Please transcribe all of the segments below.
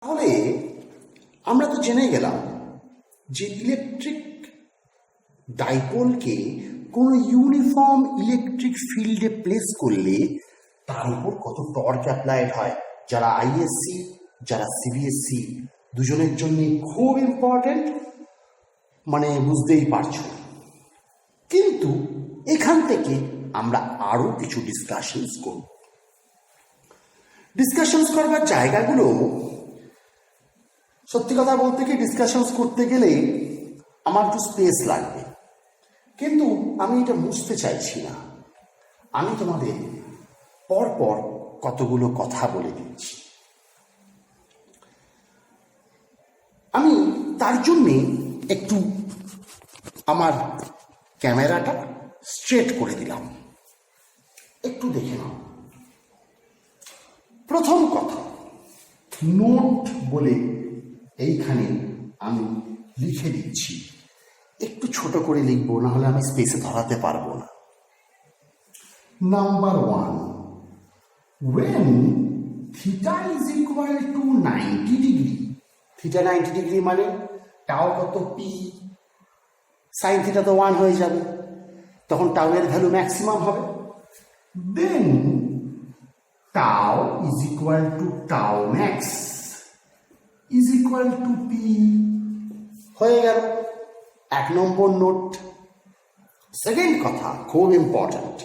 তাহলে আমরা তো জেনে গেলাম যে ইলেকট্রিক ডাইপোলকে কোনো ইউনিফর্ম ইলেকট্রিক ফিল্ডে প্লেস করলে তার উপর কত টর্ক অ্যাপ্লাইড হয়। যারা আইএসসি যারা সিবিএসসি দুজনের জন্য খুব ইম্পর্টেন্ট, মানে বুঝতেই পারছো। কিন্তু এখান থেকে আমরা আরো কিছু ডিসকাশনস করব। ডিসকাশনস করবার জায়গাগুলো সত্যি কথা বলতে কি ডিসকাশনস করতে গেলে আমার একটু স্পেস লাগবে, কিন্তু আমি এটা বুঝতে চাইছি না। আমি তোমাদের পরপর কতগুলো কথা বলে দিচ্ছি। আমি তার জন্যে একটু আমার ক্যামেরাটা স্ট্রেট করে দিলাম, একটু দেখে নাও। প্রথম কথা, নোট বলে এইখানে আমি লিখে দিচ্ছি, একটু ছোট করে লিখবো, না হলে আমি স্পেসে ধরাতে পারবো না। Number 1, when theta is equal to 90 degree, theta 90 degree মানে টাও কত পি, সাইন থিটা তো 1 হয়ে যাবে, তখন টাউ এর ভ্যালু ম্যাক্সিমাম হবে। দেন টাও ইজ ইকুয়াল টু টাও max is equal to P, হয়ে গেল 1 নম্বর নোট। সেকেন্ড কথা খুব ইম্পর্ট্যান্ট।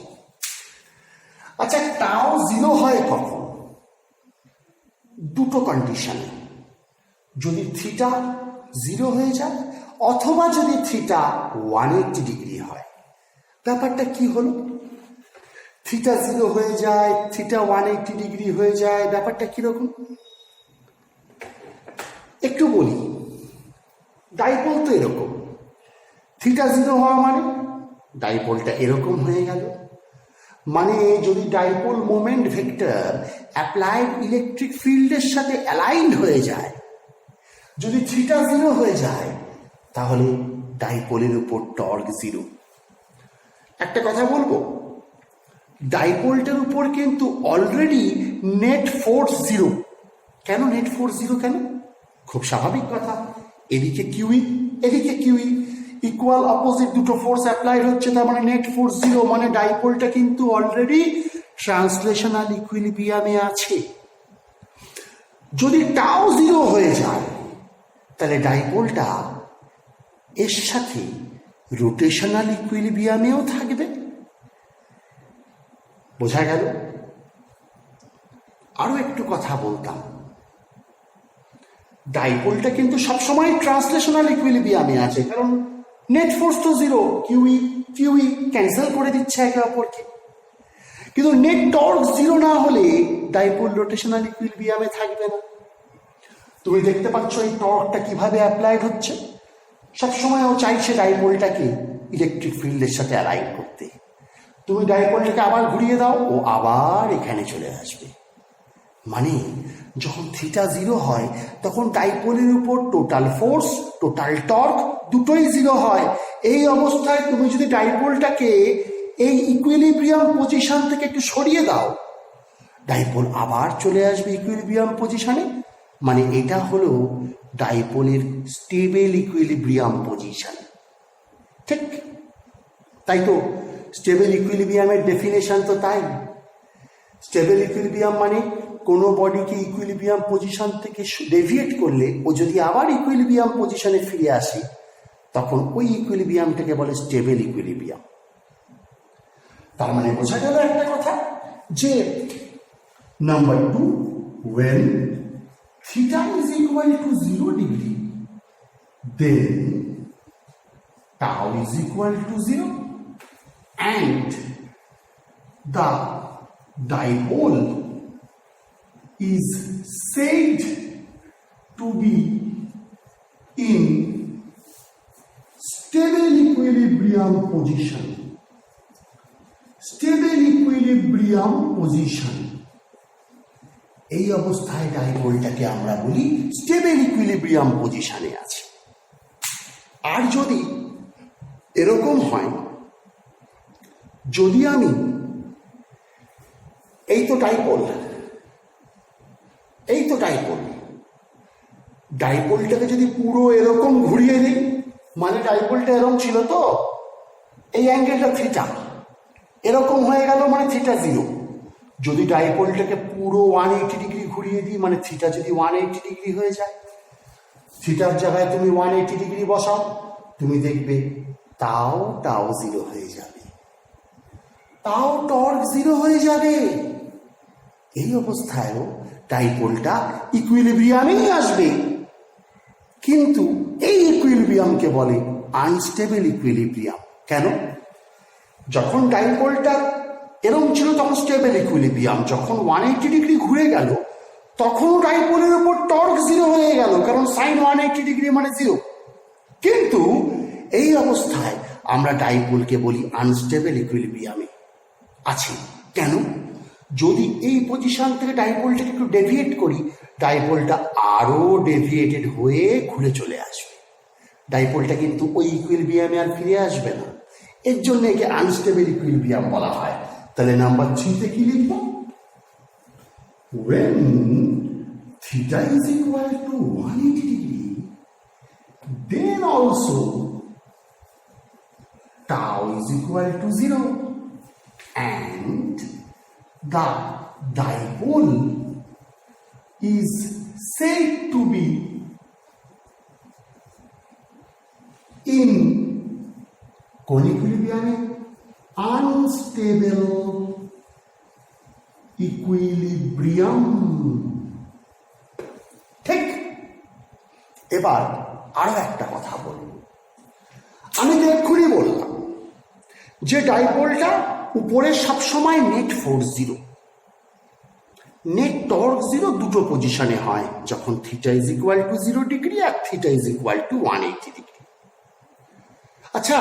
আচ্ছা, টাও 0 হয় কখন? দুটো কন্ডিশনে, যদি থিটা 0 হয়ে যায় অথবা যদি থিটা 180 ডিগ্রি হয়। ব্যাপারটা কি হলো? থিটা 0 হয়ে যায়, থিটা 180 ডিগ্রি হয়ে যায়, ব্যাপারটা কিরকম একটু বলি। ডাইপোল তো এরকম, থিটা 0 হওয়া মানে ডাইপোলটা এরকম হয়ে গেল। মানে যদি dipole moment vector applied electric ফিল্ডের সাথে অ্যালাইন্ড হয়ে যায়, যদি থিটা 0 হয়ে যায়, তাহলে ডাইপোলের উপর টর্ক 0। একটা কথা বলবো, ডাইপোলটার উপর কিন্তু অলরেডি নেট ফোর্স 0। কেন নেট ফোর্স 0 কেন? খুব স্বাভাবিক কথা, এদিকে কিউই এদিকে কিউই, ইকুয়াল অপোজিট দুটো ফোর্স অ্যাপ্লাইড হচ্ছে, তার মানে নেট ফোর্স 0, মানে ডাইপোলটা কিন্তু অলরেডি ট্রান্সলেশনাল ইকুইলিব্রিয়ামে আছে। যদি টাও 0 হয়ে যায়, তাহলে ডাইপোলটা এর সাথে রোটেশনাল ইকুইলিব্রিয়ামেও থাকবে। বোঝা গেল? আরো একটু কথা বলতাম, ডাইপোলটা কিন্তু সবসময় ট্রান্সলেশনাল ইকুইলিব্রিয়ামে আছে, কারণ নেট ফোর্স তো 0, কিউই কিউই ক্যান্সেল করে দিচ্ছে একে অপরকে। কিন্তু নেট টর্ক 0 না হলে ডাইপোল রোটেশনাল ইকুইলিব্রিয়ামে থাকবে না। তুমি দেখতে পাচ্ছ এই টর্কটা কিভাবে অ্যাপ্লাইড হচ্ছে। সবসময় ও চাইছে ডাইপোলটাকে ইলেকট্রিক ফিল্ডের সাথে অ্যালাইন করতে। তুমি ডাইপোলটাকে আবার ঘুরিয়ে দাও, ও আবার এখানে চলে আসবে। মানে যখন থিটা 0 হয়, তখন ডাইপোলের উপর টোটাল ফোর্স টোটাল টর্ক দুটোই 0 হয়। এই অবস্থায় তুমি যদি ডাইপোলটাকে এই ইকুইলিব্রিয়াম পজিশন থেকে একটু সরিয়ে দাও, ডাইপোল আবার চলে আসবে ইকুইলিব্রিয়াম পজিশনে। মানে এটা হলো ডাইপোলের স্টেবল ইকুইলিব্রিয়াম পজিশন। ঠিক তাই তো, স্টেবল ইকুইলিব্রিয়ামের ডেফিনেশন তো তাই। স্টেবল ইকুইলিব্রিয়াম মানে কোনো বডিকে ইকুইলিব্রিয়াম পজিশন থেকে ডেভিয়েট করলে ও যদি আবার ইকুইলিব্রিয়াম পজিশনে ফিরে আসে, তখন ওই ইকুইলিব্রিয়ামটাকে বলে স্টেবল ইকুইলিব্রিয়াম। তার মানে বোঝা গেল একটা কথা, যে number 2, when theta is equal to 0 degree, then tau is equal to 0 and the dipole is said to be in stable equilibrium position. Stable equilibrium position, এই অবস্থায় ডাইপোলটাকে আমরা বলি স্টেবল ইকুইলিব্রিয়াম পজিশনে আছে। আর যদি এরকম হয়, যদি আমি এই তো ডাইপোল ডাইপোলটাকে যদি পুরো এরকম ঘুরিয়ে দিই, মানে ডাইপোলটা এরকম ছিল তো, এই অ্যাঙ্গেলটা থিটা, এরকম হয়ে গেল মানে থিটা 0। যদি ডাইপোলটাকে পুরো 180 ডিগ্রি ঘুরিয়ে দিই, মানে থিটা যদি 180 ডিগ্রি হয়ে যায়, থিটার জায়গায় তুমি 180 ডিগ্রি বসাও, তুমি দেখবে তাও 0 হয়ে যাবে, তাও টর্ক 0 হয়ে যাবে। এই অবস্থায়ও ডাইপোলটা ইকুইলিব্রিয়ামেই আসবে, কিন্তু এই ইকুইলিব্রিয়ামকে বলে আনস্টেবল ইকুইলিব্রিয়াম। কেন? যখন ডাইপোলটা এরকম ছিল তখন স্টেবল ইকুইলিব্রিয়াম, যখন 180 ডিগ্রি ঘুরে গেল তখন ডাইপোলের উপর টর্ক 0 হয়ে গেল, কারণ সাইন 180 ডিগ্রি মানে 0। কিন্তু এই অবস্থায় আমরা ডাইপোলকে বলি আনস্টেবল ইকুইলিব্রিয়ামে আছে। কেন? যদি এই পজিশন থেকে ডাইপোলটাকে একটু ডেভিয়েট করি, ডাইপোলটা আরো ডেভিয়েটেড হয়ে ঘুরে চলে আসবে, ডাইপোলটা কিন্তু ওই ইকুইলিব্রিয়ামে আর ফিরে আসবে না। এর জন্য একে আনস্টেবল ইকুইলিব্রিয়াম বলা হয়। তাহলে নাম্বার 3-তে কি লিখব? when theta is equal to 180 degree, then also tau is equal to 0 and the dipole is said to be in কোন ইকুইলিব্রিয়ামে? Unstable equilibrium. ঠিক। এবার আরো একটা কথা বলব। আমি তো এক্ষুনি বললাম যে ডাইপোলটা উপরে সবসময় নেট ফোর্স 0, নেট টর্ক 0 দুটো পজিশনে হয়, যখন theta is equal to 0 degree আর theta is equal to 180 degree. আচ্ছা,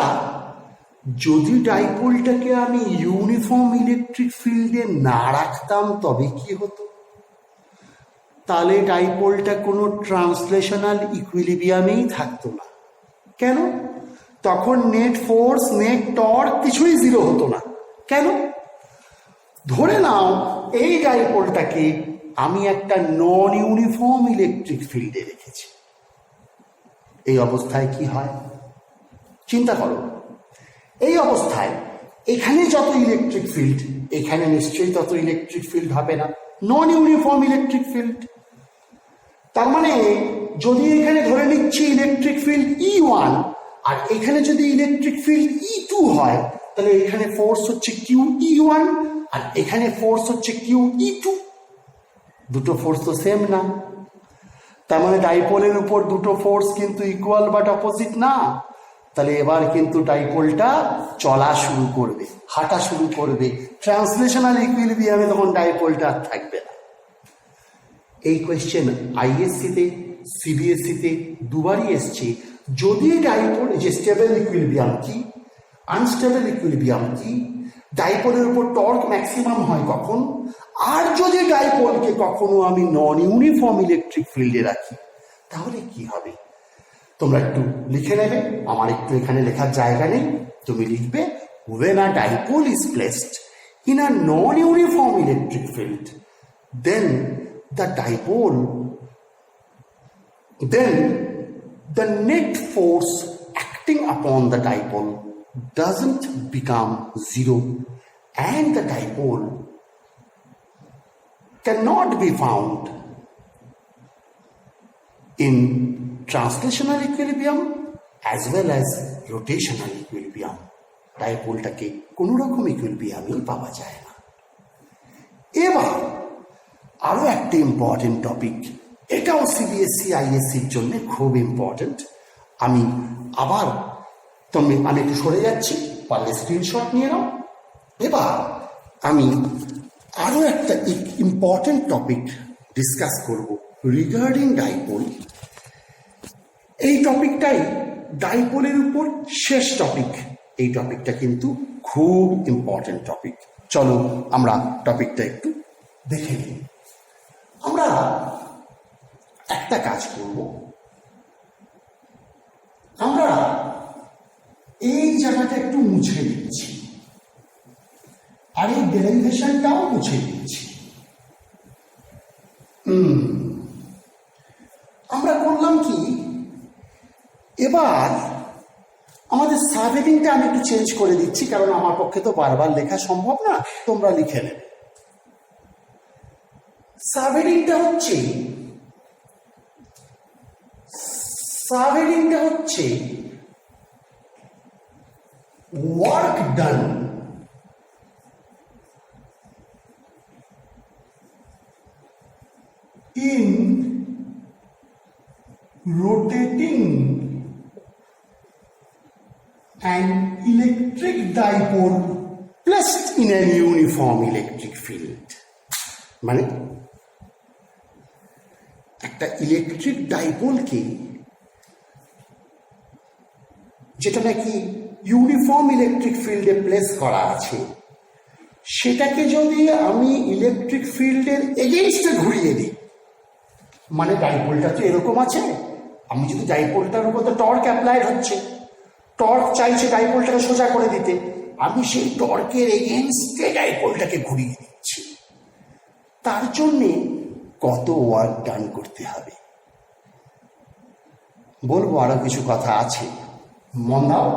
যদি ডাইপোলটাকে আমি ইউনিফর্ম ইলেকট্রিক ফিল্ডে না রাখতাম তবে কি হতো? তাহলে ডাইপোলটা কোনো ট্রান্সলেশনাল ইকুইলিব্রিয়ামেই থাকতো না। কেন? তখন নেট ফোর্স, নেট টর্ক কিছুই 0 হতো না। কেন? ধরে নাও এই ডাইপোলটাকে আমি একটা নন ইউনিফর্ম ইলেকট্রিক ফিল্ডে রেখেছি, এই অবস্থায় কি হয় চিন্তা করো। এই অবস্থায় এখানে যত ইলেকট্রিক ফিল্ড, এখানে নিশ্চয়ই তত ইলেকট্রিক ফিল্ড হবে না, নন ইউনিফর্ম ইলেকট্রিক ফিল্ড। তার মানে যদি এখানে ধরে নিচ্ছি ইলেকট্রিক ফিল্ড E1 আর এখানে যদি ইলেকট্রিক ফিল্ড E2 হয়, তাহলে এখানে ফোর্স হচ্ছে QE1 আর এখানে ফোর্স হচ্ছে QE2। দুটো ফোর্স তো সেম না, তার মানে ডাইপোলের উপর দুটো ফোর্স কিন্তু ইকুয়াল বাট অপোজিট না। তাহলে এবার কিন্তু ডাইপোলটা চলা শুরু করবে, হাঁটা শুরু করবে, ট্রান্সলেশনাল ইকুইলিব্রিয়ামে তখন ডাইপোলটা আর থাকবে না। এই কোয়েশ্চেন আইএসসিতে, সিবিএসসিতে দুবারই এসছে। যদি ডাইপোল, যে স্টেবল ইকুইলিব্রিয়াম কি, আনস্টেবল ইকুইলিব্রিয়াম কি, ডাইপোলের উপর টর্ক ম্যাক্সিমাম হয় কখন, আর যদি ডাইপোলকে কখনো আমি নন ইউনিফর্ম ইলেকট্রিক ফিল্ডে রাখি তাহলে কি হবে? তোমরা একটু লিখে নেবে, আমার একটু এখানে লেখার জায়গা নেই, তুমি লিখবে when a dipole is placed in a non-uniform electric field, then the net force acting upon the dipole doesn't become 0 and the dipole cannot be found in translational equilibrium as well as rotational equilibrium. ডাইপোলটাকে কোনো রকম ইকুইলিব্রিয়ামই পাওয়া যায় না। এবার আরো একটা ইম্পর্টেন্ট টপিক, এটাও সিবিএসসি আইএসসির জন্য খুব ইম্পর্টেন্ট। আমি একটু সরে যাচ্ছি, পারলে স্ক্রিনশট নিয়ে নাও। এবার আমি আরো একটা ইম্পর্টেন্ট টপিক ডিসকাস করব রিগার্ডিং ডাইপোল। এই টপিকটাই ডাইপোলের উপর শেষ টপিক। এই টপিকটা কিন্তু খুব ইম্পর্টেন্ট টপিক। চলো আমরা টপিকটা একটু দেখে নিই। আমরা একটা কাজ করব, আমরা এই জায়গাটা একটু মুছে দিচ্ছি আর এই ডেরিভেশনটাও মুছে দিচ্ছি। আমরা করলাম কি, এবার আমাদের সাবহেডিংটা আমি একটু চেঞ্জ করে দিচ্ছি, কারণ আমার পক্ষে তো বারবার লেখা সম্ভব না, তোমরা লিখে নেবে। সাবহেডিংটা হচ্ছে work done in rotating an electric dipole placed in an uniform electric field। মানে একটা ইলেকট্রিক ডাইপোলকে, যেটা নাকি ইউনিফর্ম ইলেকট্রিক ফিল্ডে প্লেস করা আছে, সেটাকে যদি আমি ইলেকট্রিক ফিল্ডের এগেইনস্টে ঘুরিয়ে দিই, মানে ডাইপোলটা তো এরকম আছে, আমি যদি ডাইপোলটার উপর তো টর্ক অ্যাপ্লাইড হচ্ছে, টর্ক চাইছে ডাইপোলটাকে সোজা করে দিতে, আমি সেই টর্কের এগেইনস্টে ডাইপোলটাকে ঘুরিয়ে দিচ্ছি। তার জন্যে কত ওয়ার্ক ডান করতে হবে বলবো, আরো কিছু কথা আছে, মন দাও।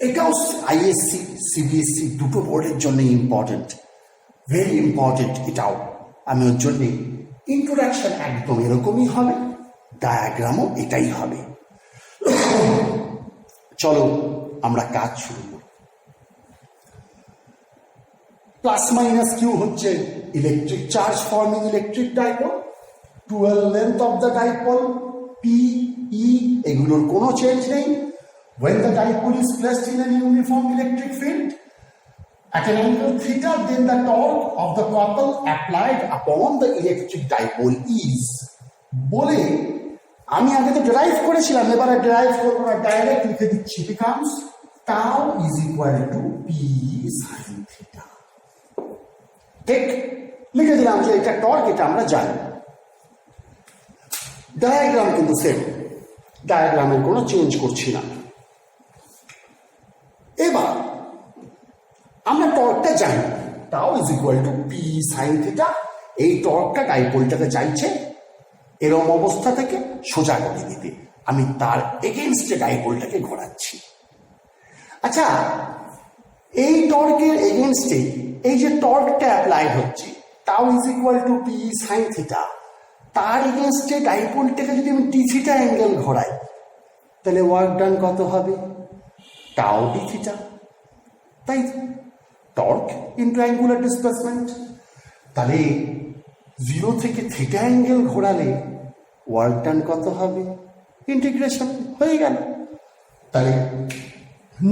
এটাও আইএসসি সিবিএসসি দুটো বোর্ডের জন্য ইম্পর্টেন্ট, ভেরি ইম্পর্টেন্ট। এটাও আমি ওর জন্যে ইন্ট্রোডাকশন একদম এরকমই হবে, ডায়াগ্রামও এটাই হবে। চলো আমরা কাজ শুরু করি। প্লাস মাইনাস কিউ হচ্ছে electric charge forming electric dipole, twelve length of the dipole, P E এগুলোর কোনো চেঞ্জ নেই। When the dipole is placed in an uniform electric field at an angle theta, then the torque of the couple applied upon the electric dipole is, বলে আমি আগে তো derive করেছিলাম, এবারে derive করবো না, ডাইরেক্ট লিখে দিচ্ছি, becomes tau is equal to p sin theta। ঠিক লিখে দিলাম যে এটা টর্ক, এটা আমরা জানি। ডায়াগ্রাম কিন্তু সেম, ডায়াগ্রামের কোনো চেঞ্জ করছি না। এবার আমরা টর্কটা জানি, tau is equal to P sine theta. এই টর্কটা ডাইপোলটাকে চাইছে এরম অবস্থা থেকে সোজা করে দিতে, আমি তার এগেইনস্টে ডাইপোলটাকে ঘোরাচ্ছি। আচ্ছা, এই টর্কের এগেইনস্টে এই যে টর্কটা অ্যাপ্লাই হচ্ছে, tau is equal to P sine theta, তার এগেইনস্টে ডাইপোলটাকে যদি আমি ডি থিটা অ্যাঙ্গেল ঘোরাই, তাহলে ওয়ার্ক ডান কত হবে? Tau D theta. তাই টর্ক ইন্টু অ্যাঙ্গুলার ডিসপ্লেসমেন্ট। তাহলে 0 থেকে থিটা অ্যাঙ্গেল ঘোরালে ওয়ার্ক ডান কত হবে? ইন্টিগ্রেশন হয়ে গেল। তাহলে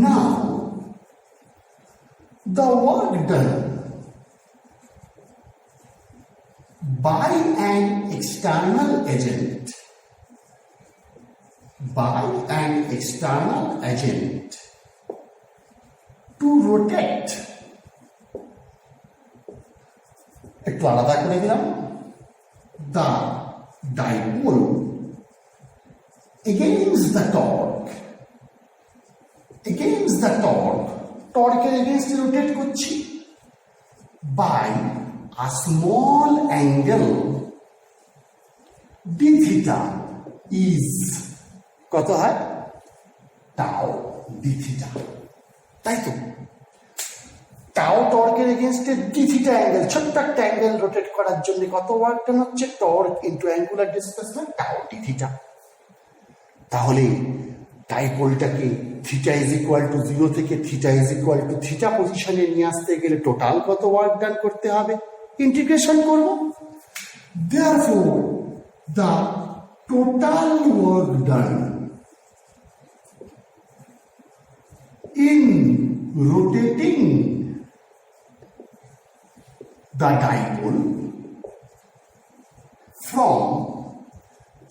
নাও the work done by an external agent to rotate, একটু আলাদা করে দিলাম, the dipole against the torque, টর্কের এগেইনস্টে রোটেট করছি, by a small angle d theta is কত হয়? Tau d theta. তাই তো টাও টর্কের এগেইনস্টে ডি থিটা অ্যাঙ্গেল, ছোট্ট একটা অ্যাঙ্গেল রোটেট করার জন্য কত ওয়ার্ক ডান হচ্ছে? টর্ক ইন্টু অ্যাঙ্গুলার ডিসপ্লেসমেন্ট টাও ডি থিটা। তাহলে ডাইপোলটাকে থিটা ইজ ইকুয়াল টু 0 থেকে theta is equal to theta পজিশনে নিয়ে আসতে গেলে টোটাল কত ওয়ার্ক ডান করতে হবে? ইন্টিগ্রেশন করব। Therefore, the total work done in rotating the dipole from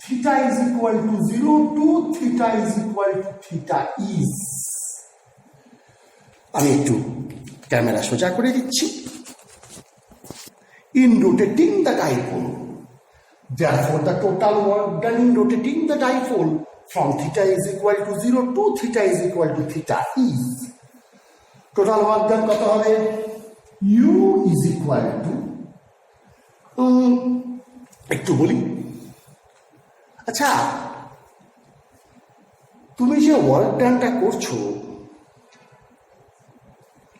theta is equal to 0 to theta is equal to theta is, আমি একটু ক্যামেরা সোজা করে দিচ্ছি, in rotating the dipole, therefore the total work done in rotating the dipole from theta is equal to 0 to theta is equal to theta is, total work done কত হবে? U is equal to একটু বলি, আচ্ছা, তুমি যে work ডানটা করছো,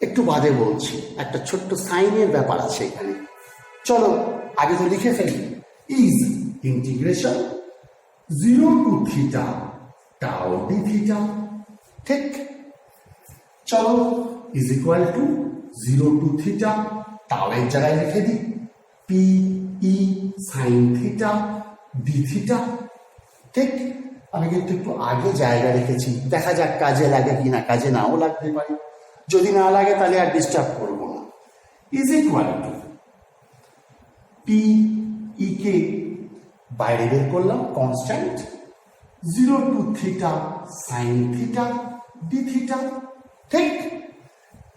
একটু বাদে বলছি, একটা ছোট্ট সাইনের ব্যাপার আছে এখানে। চলো আগে তো লিখে ফেলি। ইজ ইন্টিগ্রেশন 0 to থিটা টাও ডি থিটা, ঠিক? চলো is equal to 0 to theta টাও এর জায়গায় লিখে দিই P E sine theta d theta, ঠিক? আমি কিন্তু একটু আগে জায়গা রেখেছি, দেখা যাক কাজে লাগে কিনা, কাজে নাও লাগতে পারে। যদি না লাগে তাহলে আর ডিস্টার্ব করবো না। Is equal to P E কে বাইরে বের করলাম constant, 0 to theta sine theta d theta, ঠিক?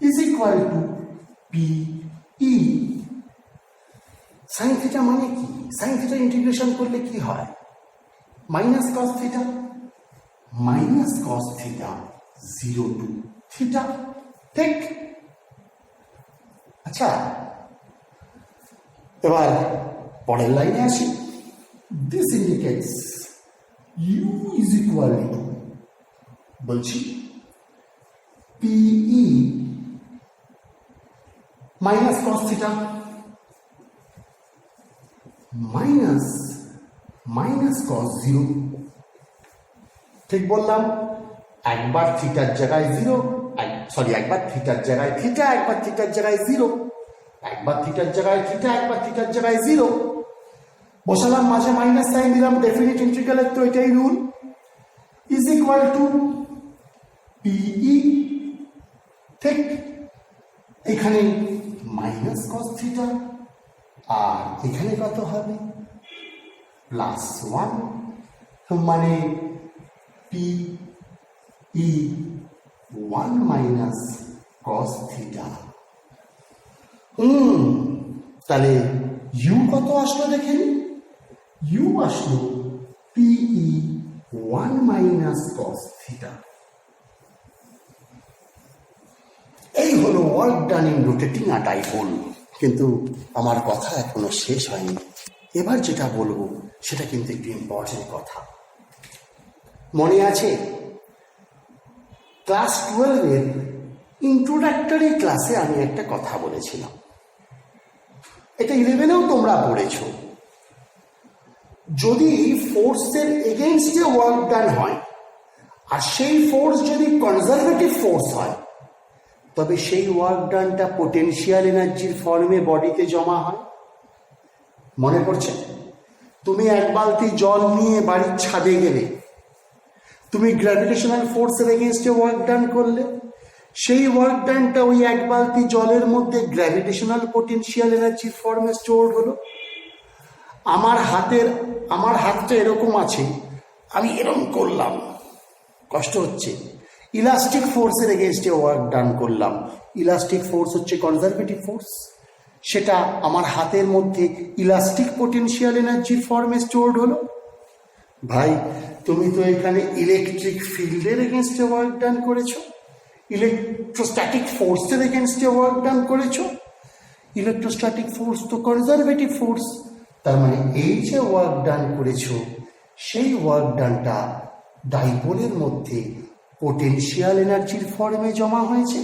Is equal to P E sine theta মানে কি? সাইন থিটা ইন্টিগ্রেশন করলে কি হয়? Minus cos theta, minus cos theta 0 to theta, ঠিক? আচ্ছা, এবার পরের লাইনে আসি। This indicates U is equal to, বলছি PE minus cos theta minus minus cos 0, ঠিক বললাম? একবার থিটার জায়গায় 0, একবার থিটার জায়গায় থিটা, একবার থিটার জায়গায় 0, একবার থিটার জায়গায় থিটা, একবার থিটার জায়গায় 0 বসালাম, মাঝে মাইনাস সাইন দিলাম। ডেফিনিট ইন্টিগ্রালের তো এটাই রুল। ইজ ইকুয়াল টু পিই, ঠিক? এখানে মাইনাস কস থিটা, আর এখানে কত হবে? +1, মানে P E 1 minus cos theta. তাহলে ইউ কত আসলো দেখেন? ইউ আসলো পিই 1 মাইনাস কস থিটা। এই হলো work done in rotating a dipole. কিন্তু আমার কথা এখনো শেষ হয়নি। এবার যেটা বলবো সেটা কিন্তু একটু ইম্পর্টেন্ট কথা। মনে আছে ক্লাস 12-এর ইন্ট্রোডাক্টরি ক্লাসে আমি একটা কথা বলেছিলাম, এটা 11-এও তোমরা পড়েছ। যদি ফোর্সের এগেইনস্টে ওয়ার্ক ডান হয়, আর সেই ফোর্স যদি কনজারভেটিভ ফোর্স হয়, তবে সেই ওয়ার্ক ডানটা পোটেনশিয়াল এনার্জির ফর্মে বডিতে জমা হয়। মনে পড়ছে? তুমি এক বালতি জল নিয়ে বাড়ির ছাদে গেলে, তুমি গ্র্যাভিটেশনাল ফোর্সের এগেইনস্টে ওয়ার্ক ডান করলে, সেই ওয়ার্ক ডানটা ওই এক বালতি জলের মধ্যে গ্র্যাভিটেশনাল পোটেনশিয়াল এনার্জির ফর্মে স্টোর হলো। আমার হাতটা এরকম আছে, আমি এরকম করলাম, কষ্ট হচ্ছে, ইলাস্টিক ফোর্সের এগেইনস্টে ওয়ার্ক ডান করলাম। ইলাস্টিক ফোর্স হচ্ছে কনজারভেটিভ ফোর্স, সেটা আমার হাতের মধ্যে ইলাস্টিক পোটেনশিয়াল এনার্জির ফর্মে স্টোরড হলো। ভাই, তুমি তো এখানে ইলেকট্রিক ফিল্ডের এগেইনস্টে ওয়ার্ক ডান করেছো, ইলেকট্রোস্ট্যাটিক ফোর্সের এগেইনস্টে ওয়ার্ক ডান করেছো। ইলেকট্রোস্ট্যাটিক ফোর্স তো কনজারভেটিভ ফোর্স। তার মানে এই যে ওয়ার্ক ডান করেছো, সেই ওয়ার্ক ডানটা ডাইপোলের মধ্যে পোটেনশিয়াল এনার্জির ফর্মে জমা হয়েছে।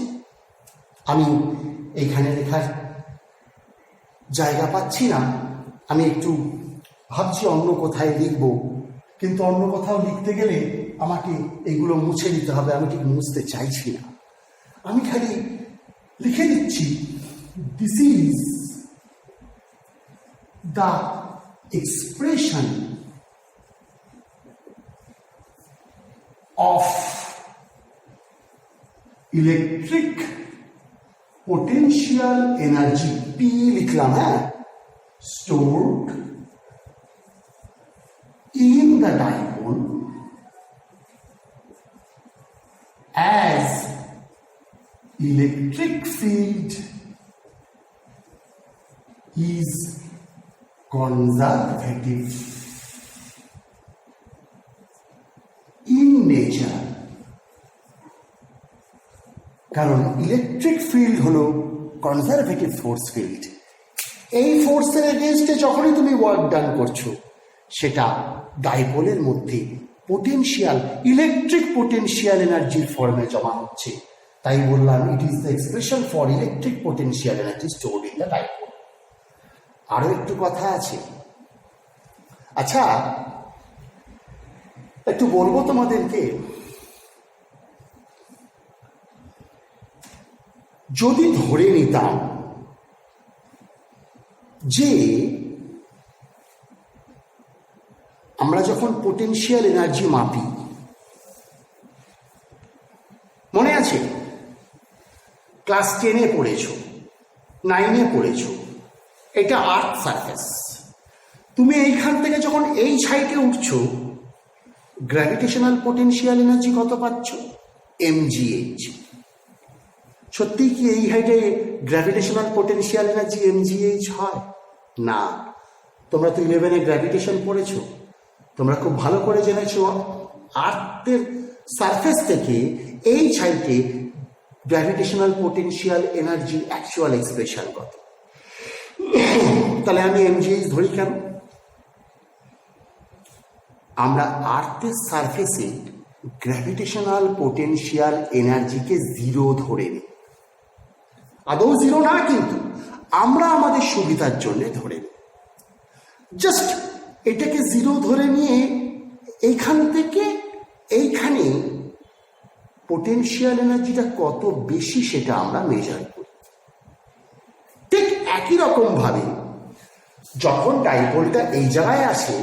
আমি এইখানে লেখার জায়গা পাচ্ছি না, আমি একটু ভাবছি অন্য কোথায় লিখব, কিন্তু অন্য কোথাও লিখতে গেলে আমাকে এগুলো মুছে দিতে হবে। আমি ঠিক মুছতে চাইছি না, আমি খালি লিখে দিচ্ছি, this is the expression of electric potential energy, P লিখলাম, হ্যাঁ, stored in the dipole as electric field is conservative in nature। কারণ ইলেকট্রিক ফিল্ড হলো কনজারভেটিভ ফোর্স ফিল্ড। এই ফোর্সের এগেইনস্টে যখনই তুমি ওয়ার্ক ডান করছো, সেটা ডাইপোলের মধ্যে পোটেনশিয়াল, ইলেকট্রিক পোটেনশিয়াল এনার্জির ফর্মে জমা হচ্ছে। তাই বললাম it is the expression for electric potential energy stored in the dipole. আরো একটু কথা আছে, আচ্ছা একটু বলবো তোমাদেরকে, যদি ধরে নিতাম যে আমরা যখন পোটেনশিয়াল এনার্জি মাপি, মনে আছে ক্লাস 10-এ পড়েছো, 9-এ পড়েছো, এটা আর্থ সারফেস। তুমি এইখান থেকে যখন এই সাইডে উঠছো, গ্র্যাভিটেশনাল পোটেনশিয়াল এনার্জি কত পাচ্ছ? mgh। সত্যি কি এই হাইটে গ্র্যাভিটেশনাল পোটেনশিয়াল এনার্জি mgh হয়? না। তোমরা তো 11-এ গ্র্যাভিটেশন পড়েছো, তোমরা খুব ভালো করে জেনেছো আর্থের সারফেস থেকে এই সাইডে gravitational potential energy actual expression কত। তাহলে আমি mgh ধরি কেন? আমরা আর্থের সারফেসে গ্র্যাভিটেশনাল পোটেনশিয়াল এনার্জিকে জিরো ধরে নিই। আদৌ জিরো না, কিন্তু আমরা আমাদের সুবিধার জন্য ধরে নিই। জাস্ট এটাকে জিরো ধরে নিয়ে এইখান থেকে এইখানে পোটেনশিয়াল এনার্জিটা কত বেশি সেটা আমরা মেজার করি। ঠিক একই রকম ভাবে যখন ডাইপোলটা এই জায়গায় আসে,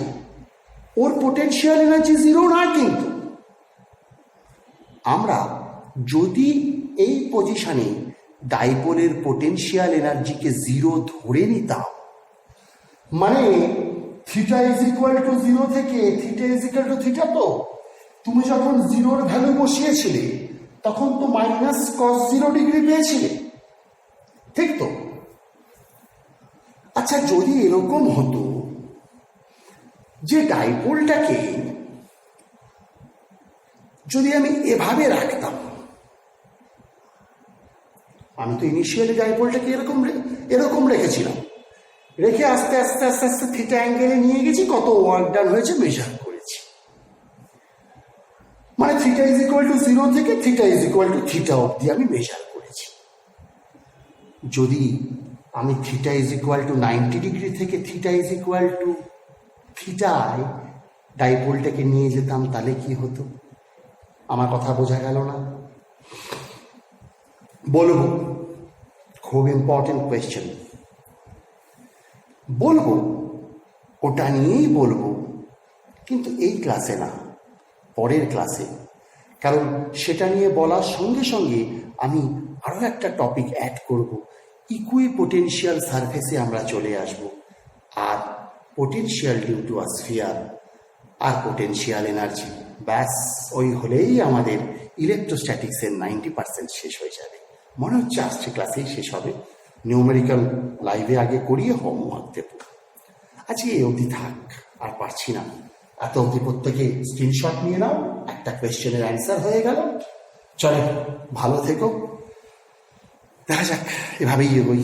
ওর পোটেনশিয়াল এনার্জি জিরো না, কিন্তু আমরা যদি এই পজিশনে ডাইপোলের পোটেনশিয়াল এনার্জিকে জিরো ধরে নিতাম, মানে theta is equal to zero থেকে theta is equal to theta, তো তুমি যখন জিরোর ভ্যালু বসিয়েছিলে তখন তো মাইনাস কস 0 ডিগ্রি পেয়েছিলে, ঠিক তো? আচ্ছা যদি এরকম হতো যে ডাইপোলটাকে যদি আমি এভাবে রাখতাম, আমি তো ইনিশিয়ালি ডাইপোলটাকে এরকম রেখেছিলাম, রেখে আস্তে আস্তে আস্তে আস্তে থিটা অ্যাঙ্গেলে নিয়ে গেছি, কত ওয়ার্ক ডান হয়েছে মেজার করেছি। মানে থিটা ইজ ইকুয়াল টু 0 থেকে theta is equal to theta অবধি আমি মেজার করেছি। যদি আমি theta is equal two 90 degree থেকে থিটা ইজ ইকুয়াল টু থিটায় ডাইপোলটাকে নিয়ে যেতাম, তাহলে কি হতো? আমার কথা বোঝা গেল না? বলবো, খুব ইম্পর্টেন্ট কোয়েশ্চেন, বলবো, ওটা নিয়েই বলবো, কিন্তু এই ক্লাসে না, পরের ক্লাসে। কারণ সেটা নিয়ে বলার সঙ্গে সঙ্গে আমি আরো একটা টপিক অ্যাড করব, ইকুইপোটেনশিয়াল সারফেসে আমরা চলে আসব, আর potential due to a sphere, আর পোটেনশিয়াল এনার্জি। ব্যাস, ওই হলেই আমাদের ইলেকট্রোস্ট্যাটিক্সের 90% শেষ হয়ে যাবে। মনে হচ্ছে আসছে ক্লাসেই শেষ হবে। নিউমেরিক্যাল লাইভে আগে করিয়ে হোমওয়ার্ক দেব। আজকে এই অবধি থাক, আর পারছি না। এত অবধি প্রত্যেকে স্ক্রিনশট নিয়ে নাও, একটা কোয়েশ্চেনের অ্যান্সার হয়ে গেল। চলো, ভালো থেকো, দেখা যাক, এভাবেই এগোই।